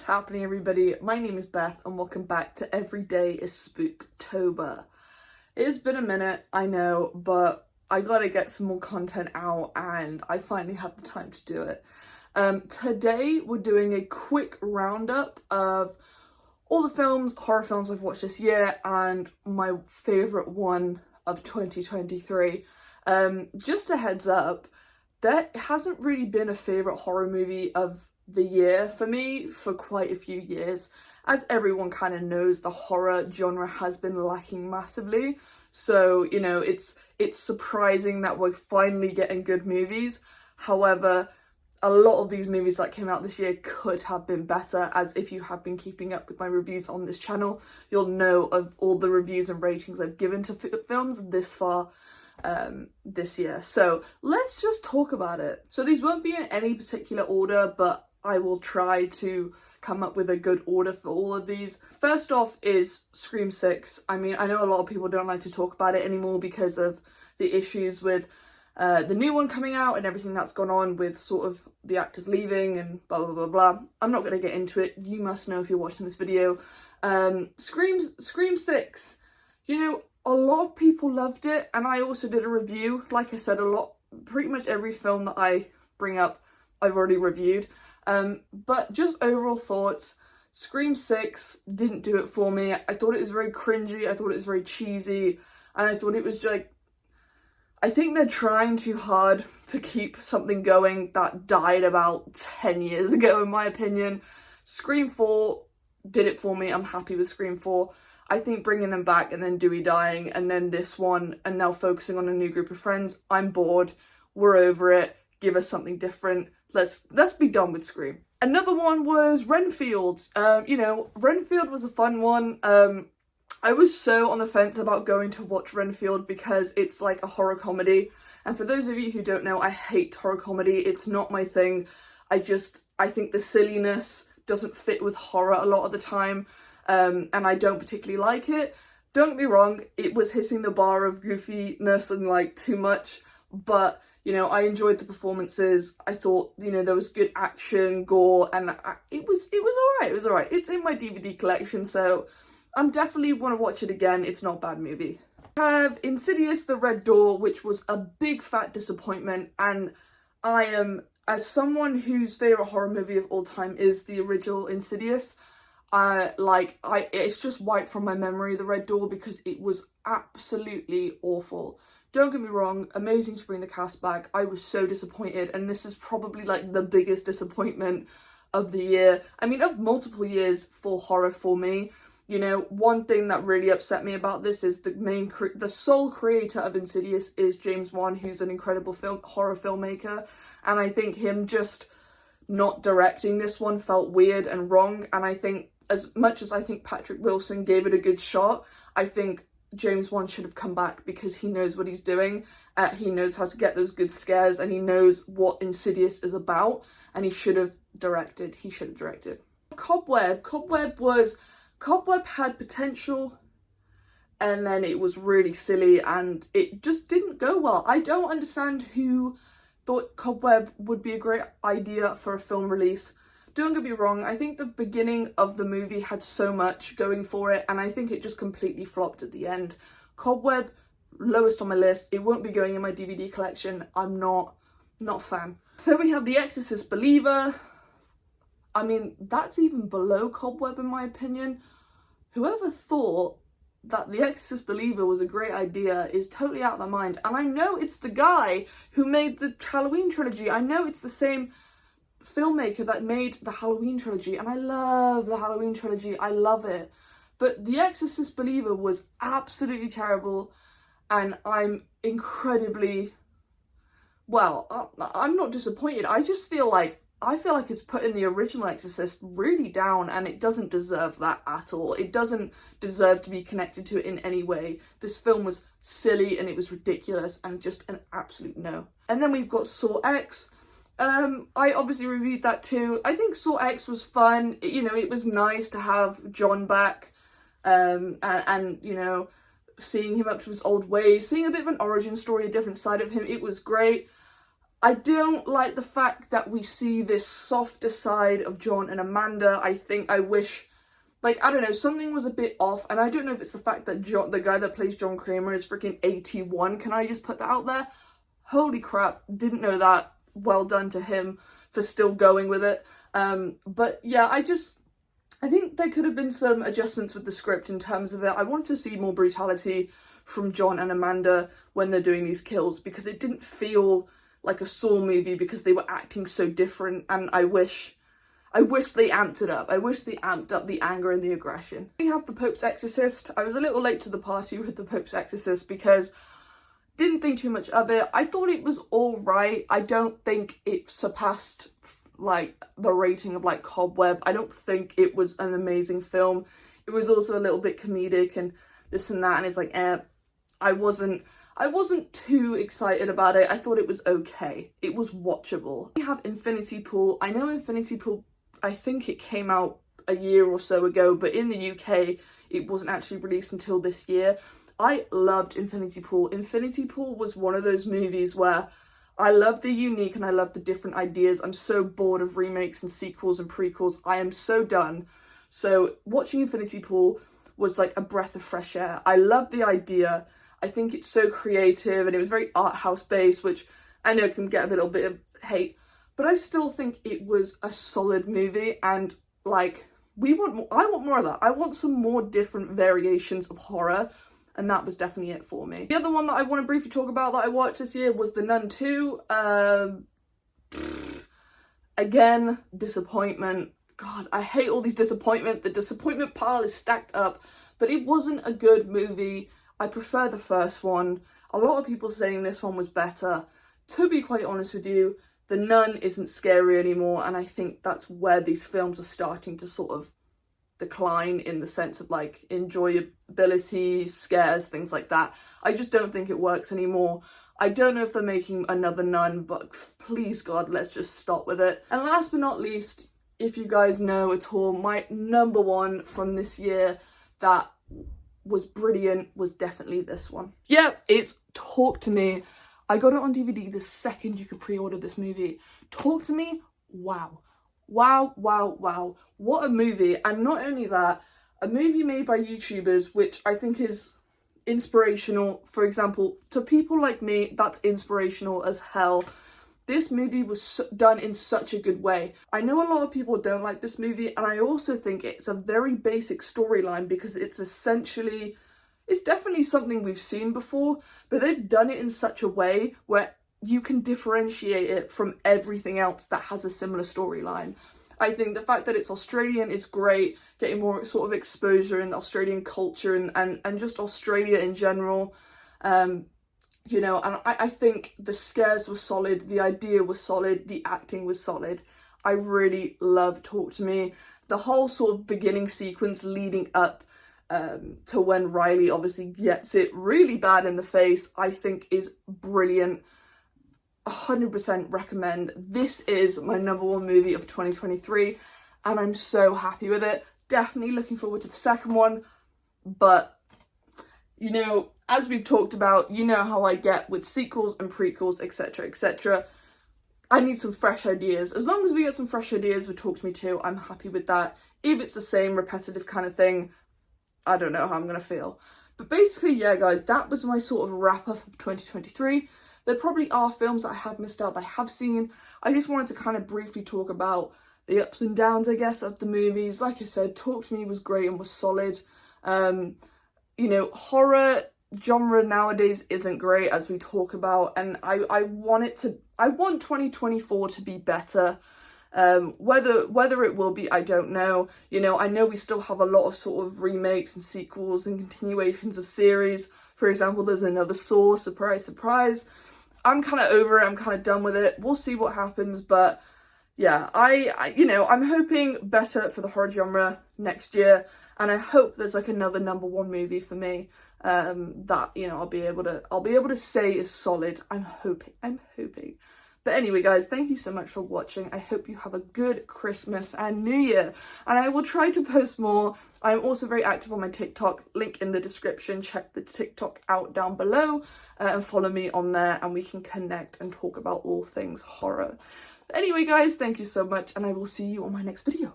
happening, everybody? My name is Beth and welcome back to Every Day is Spooktober. It has been a minute, I know, but I gotta get some more content out and I finally have the time to do it. Today we're doing a quick roundup of all the horror films I've watched this year and my favourite one of 2023. Just a heads up, there hasn't really been a favourite horror movie of the year for me for quite a few years. As everyone kind of knows, the horror genre has been lacking massively. So, you know, it's surprising that we're finally getting good movies. However, a lot of these movies that came out this year could have been better, as if you have been keeping up with my reviews on this channel, you'll know of all the reviews and ratings I've given to films this far this year. So let's just talk about it. So these won't be in any particular order, but I will try to come up with a good order for all of these. First off is Scream 6. I mean, I know a lot of people don't like to talk about it anymore because of the issues with the new one coming out and everything that's gone on with sort of the actors leaving and blah blah blah blah. I'm not going to get into it. You must know if you're watching this video. Scream 6, you know, a lot of people loved it and I also did a review. Like I said, pretty much every film that I bring up I've already reviewed. But just overall thoughts, Scream 6 didn't do it for me. I thought it was very cringy, I thought it was very cheesy, and I thought it was like, I think they're trying too hard to keep something going that died about 10 years ago, in my opinion. Scream 4 did it for me. I'm happy with Scream 4. I think bringing them back and then Dewey dying and then this one and now focusing on a new group of friends, I'm bored. We're over it. Give us something different. Let's be done with Scream. Another one was Renfield. You know, Renfield was a fun one. I was so on the fence about going to watch Renfield because it's like a horror comedy. And for those of you who don't know, I hate horror comedy. It's not my thing. I think the silliness doesn't fit with horror a lot of the time. And I don't particularly like it. Don't get me wrong, it was hitting the bar of goofiness and like too much, but you know, I enjoyed the performances. I thought, you know, there was good action, gore, and it was alright. It was alright. It's in my DVD collection, so I'm definitely want to watch it again. It's not a bad movie. I have Insidious: The Red Door, which was a big fat disappointment, and I am, as someone whose favourite horror movie of all time is the original Insidious, it's just wiped from my memory, The Red Door, because it was absolutely awful. Don't get me wrong, amazing to bring the cast back. I was so disappointed, and this is probably like the biggest disappointment of the year. I mean, of multiple years for horror for me. You know, one thing that really upset me about this is the sole creator of Insidious is James Wan, who's an incredible horror filmmaker, and I think him just not directing this one felt weird and wrong. And I think, as much as I think Patrick Wilson gave it a good shot, I think James Wan should have come back because he knows what he's doing. He knows how to get those good scares and he knows what Insidious is about, and he should have directed. Cobweb had potential and then it was really silly and it just didn't go well. I don't understand who thought Cobweb would be a great idea for a film release. Don't get me wrong, I think the beginning of the movie had so much going for it and I think it just completely flopped at the end. Cobweb, lowest on my list. It won't be going in my DVD collection. I'm not a fan. Then we have The Exorcist Believer. I mean, that's even below Cobweb in my opinion. Whoever thought that The Exorcist Believer was a great idea is totally out of their mind. And I know it's the guy who made the Halloween trilogy. I know it's the same filmmaker that made the Halloween trilogy, and I love the Halloween trilogy. I love it. But The Exorcist Believer was absolutely terrible, and I'm incredibly, well, I'm not disappointed. I feel like it's putting the original Exorcist really down, and it doesn't deserve that at all. It doesn't deserve to be connected to it in any way. This film was silly and it was ridiculous and just an absolute no. And then we've got Saw X. I obviously reviewed that too. I think Saw X was fun. You know, it was nice to have John back, and you know, seeing him up to his old ways, seeing a bit of an origin story, a different side of him. It was great. I don't like the fact that we see this softer side of John and Amanda. I wish, like, I don't know, something was a bit off, and I don't know if it's the fact that the guy that plays John Kramer is freaking 81. Can I just put that out there? Holy crap, didn't know that. Well done to him for still going with it. But yeah, I think there could have been some adjustments with the script in terms of it. I wanted to see more brutality from John and Amanda when they're doing these kills, because it didn't feel like a Saw movie because they were acting so different, and I wish they amped it up. I wish they amped up the anger and the aggression. We have The Pope's Exorcist. I was a little late to the party with The Pope's Exorcist because didn't think too much of it. I thought it was all right. I don't think it surpassed like the rating of like Cobweb. I don't think it was an amazing film. It was also a little bit comedic and this and that, and it's like, I wasn't too excited about it. I thought it was okay. It was watchable. We have Infinity Pool. I know Infinity Pool, I think it came out a year or so ago, but in the UK, it wasn't actually released until this year. I loved Infinity Pool. Infinity Pool was one of those movies where I love the unique and I love the different ideas. I'm so bored of remakes and sequels and prequels. I am so done. So watching Infinity Pool was like a breath of fresh air. I love the idea. I think it's so creative, and it was very art house based, which I know can get a little bit of hate, but I still think it was a solid movie, and like I want more of that. I want some more different variations of horror, and that was definitely it for me. The other one that I want to briefly talk about that I watched this year was The Nun 2. Again, disappointment. God, I hate all these disappointment. The disappointment pile is stacked up, but it wasn't a good movie. I prefer the first one. A lot of people saying this one was better. To be quite honest with you, The Nun isn't scary anymore, and I think that's where these films are starting to sort of decline in the sense of like enjoyability, scares, things like that. I just don't think it works anymore. I don't know if they're making another Nun, but please God, let's just stop with it. And last but not least, if you guys know at all, my number one from this year that was brilliant was definitely this one. Yep, it's Talk to Me. I got it on DVD the second you could pre-order this movie. Talk to Me, wow. Wow, wow, wow. What a movie. And not only that, a movie made by YouTubers, which I think is inspirational. For example, to people like me, that's inspirational as hell. This movie was done in such a good way. I know a lot of people don't like this movie, and I also think it's a very basic storyline because it's definitely something we've seen before, but they've done it in such a way where you can differentiate it from everything else that has a similar storyline. I think the fact that it's Australian is great, getting more sort of exposure in the Australian culture and just Australia in general. You know, and I think the scares were solid, the idea was solid, the acting was solid. I really love Talk to Me. The whole sort of beginning sequence leading up to when Riley obviously gets it really bad in the face, I think is brilliant. 100% recommend. This is my number one movie of 2023, and I'm so happy with it. Definitely looking forward to the second one, but you know, as we've talked about, you know how I get with sequels and prequels, etc, etc. I need some fresh ideas. As long as we get some fresh ideas with Talk to Me 2, I'm happy with that. If it's the same repetitive kind of thing, I don't know how I'm going to feel. But basically, yeah, guys, that was my sort of wrap up of 2023. There probably are films that I have missed out that I have seen. I just wanted to kind of briefly talk about the ups and downs, I guess, of the movies. Like I said, Talk to Me was great and was solid. You know, horror genre nowadays isn't great, as we talk about, and I want 2024 to be better. Whether it will be, I don't know. You know, I know we still have a lot of sort of remakes and sequels and continuations of series. For example, there's another Saw, surprise, surprise. I'm kind of over it, I'm kind of done with it. We'll see what happens, but yeah, I you know, I'm hoping better for the horror genre next year, and I hope there's like another number one movie for me that, you know, I'll be able to say is solid. I'm hoping. But anyway, guys, thank you so much for watching. I hope you have a good Christmas and New Year. And I will try to post more. I'm also very active on my TikTok, link in the description. Check the TikTok out down below and follow me on there, and we can connect and talk about all things horror. But anyway, guys, thank you so much, and I will see you on my next video.